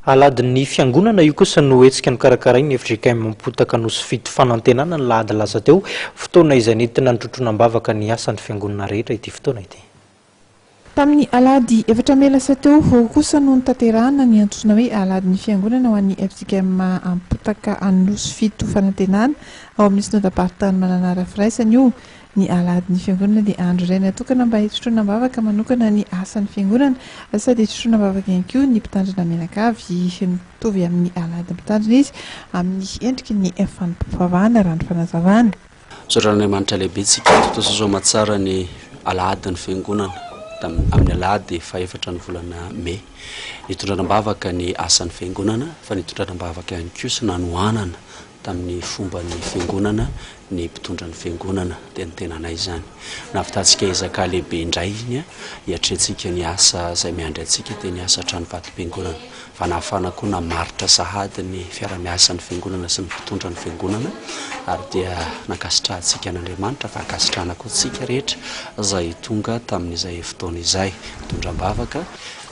aladin'ny fiangonana io kosa no etsika ny karakarainy FGKM mampotaka nosy fito fanantenana ny lahady lasa teo fotoana izay nentina nitrotroana-bavaka ny asan'ny fiangonana rehetra ity fotoana ity. Tamin'ny alady efatra melasa teo kosa no nitanterahana ny antsoina hoe aladin'ny fiangonana ho an'ny FGKM ampotaka anosy fito fanantenana ao amin'ny synodam-paritany Mananara firaisany io. Ny aladin'ny fiangonana dia andro iray natokana mba hitrotroana-bavaka manokana ny asan'ny fiangonana sady hitrotroana-bavaka ihany koa ny mpitandrina menakavy mitovy amin'ny alady mpitandrina izy amin'ny endriky ny fanam-pivavahana rano fanazavana. Soran'Andriamanitra lehibe tsika totosazo matsara ny aladin'ny fiangonana amin'ny alady faefatra ny volana May nitondrana-bavaka ny asan'ny fiangonana fa nitondrana-bavaka ihany koa sy nanohanana tamin'ny fomban'ny fiangonana ny mpitondra ny fiangonana dia ny tenanay izany navitatsika ezaka lehibe indray iny hiatrentsika ny asa izay miandry antsika dia ny asa trano vatom-piangonana fa nahafana koa namaritra sahady ny fiara-miasan'ny fiangonana sy ny mpitondra ny fiangonana ary dia nankasitrahantsika an'Andriamanitra fa ankasitrahana koa tsika rehetra izay tonga tamin'izay fotoana izay mitondram-bavaka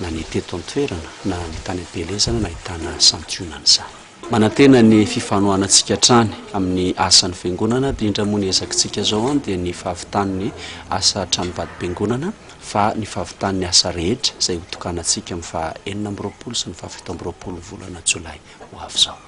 na ny teto an-toerana na ny tany am-pielezana na hitana santionana izany. Manantena ny fifanohanantsika trany amin'ny asan'ny fiangonana indrindra moa ny ezakintsika zao dia ny fahavitan'ny asa trano vatom-piangonana fa ny fahavitan'ny asa rehetra izay hotokanantsika amin'ny faha 4 sy ny faha 7 volana Jolay ho avy zao.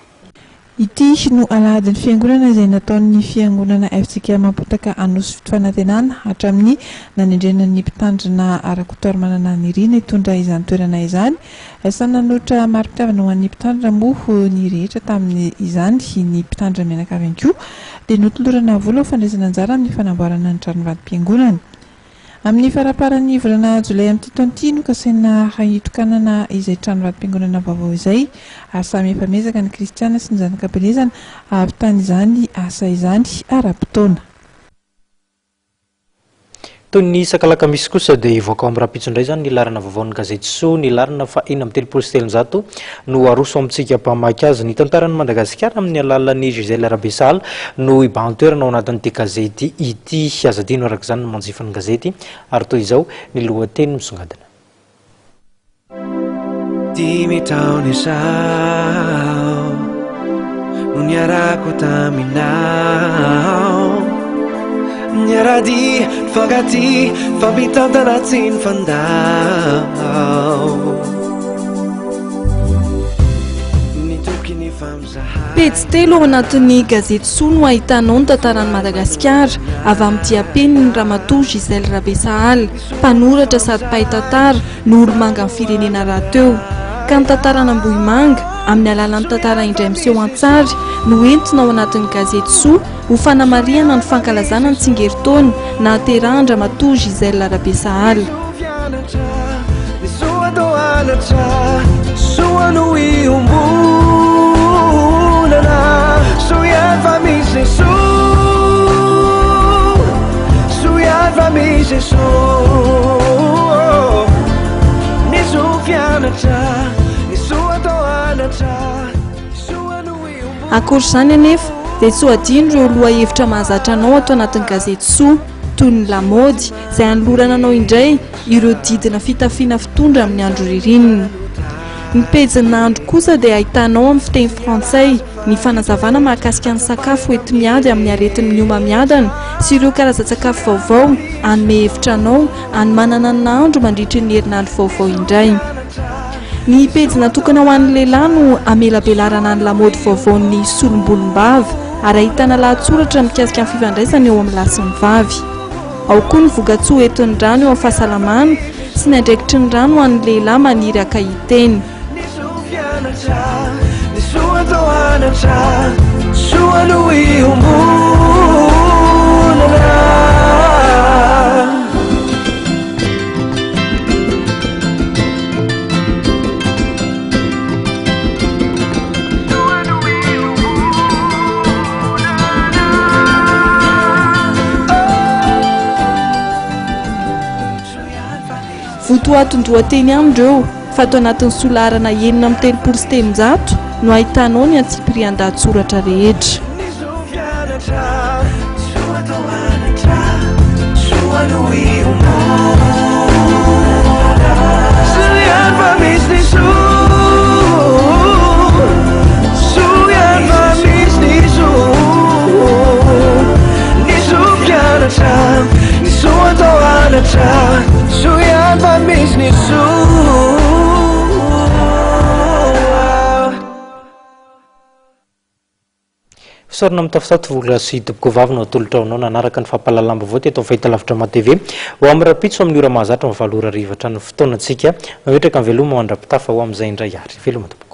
Ity no aladin'ny fiangonana izay nataon'ny fiangonana FGKM mampotaka anosy fito fanantenana hatramin'ny nanendrenan'ny mpitandrina Arakotoary Manananirina hitondra izany toerana izany. Samy nanotra mari-pitiavana ho an'ny mpitandrina moa ny rehetra tamin'ny izany ny mpitandrina menakavy ihany koa dia notolorana vola ho fandraisana anjara amin'ny fanamboarana ny trano vatom-piangonana. Amin'ny faraparan'ny volana Jolay amin'ity taona ity no kasaina hitokanana izay trano vatom-piangonana vaovao izay ary samy efa miezaka ny kristiana sy ny zanakam-pielezana ahavitana izany asa izany ara-potoana. Toy ny sakalaka misy kosa dia ivoaka amin'ny rapitso indray zany ny larana vaovaon'ny gazety So ny larana fa 4 no aroso amintsika mpamaky azy ny tantaran'ny Madagasikara amin'ny alalan'ny Gisèle Rabesal no ibantoerana ao anatin'ity gazety ity azadino araka izany no manjifan'ny gazety ary toy izao ny lohateny misongadina. Dimy taona izao no niarako taminao niarady fagaty fampitantana tsy ny fandao nitoky ny famzaha. Pejy 3 ao anatin'ny gazety So no ahitanao ny tantaran'i Madagasikara avy amin'ny dia-peniny ny ramatoa Gisèle Rabesal mpanoratra sady mpaitantara nolo-manga amin'ny firenena rahateo ka ny tantarana Ambohimanga amin'ny alalan'ny tantara indray miseho an-tsary no entina ao anatin'ny gazety So ho fanamariana ny fankalazana ny tsingeritaona na aterahan'ny ramatoa Gisèle Rabesal. Akorizany anefa dia tsy ho adino ireo lohahevitra mahazatra anao ato anatin'ny gazety So toy ny lamaody izay anolorana anao indray ireo didina fitafiana fitondra amin'ny andro ririnina. Ny pejin'andro kosa dia ahitanao amin'ny fiteny frantsay ny fanazavana mahakasika ny sakafo ety miady amin'ny aretin'ny miomamiadana sy ireo karazan-tsakafo vaovao hanome hevitra anao hanomanana ny nahandro mandritra ny herinandro vaovao indray. Ny pejy natokana ho an'ny lehilahy no amelabelarana ny lamaody vaovaon'ny solombolom-bava ary ahitana lahatsoratra mikasika ny fifandraisana eo amin'ny lahy sy ny vavy. Ao koa ny voka-tsoa entin'ny rano eo amin'ny fahasalamana sy ny andraikitry ny rano ho an'ny lehilahy maniry akahiteny. Votoaton-dohateny amindreo fa ato anatin'ny solarana 9 no ahitanao ny antsipirian-dahatsoratra rehetra. business. Fisaorana amin'ny tafitato vola sy toboko vavina atolotra ao nanaraka ny fampalalam-baovao teto amin'ny fahitalavitra ma-TV ho amin'ny rapitso amin'ny ora mahazatra ny valora rivatra ny fotoanantsika mametraka ny veloma mandra-pitafa ho amin'izay indray ary veloma tompoko.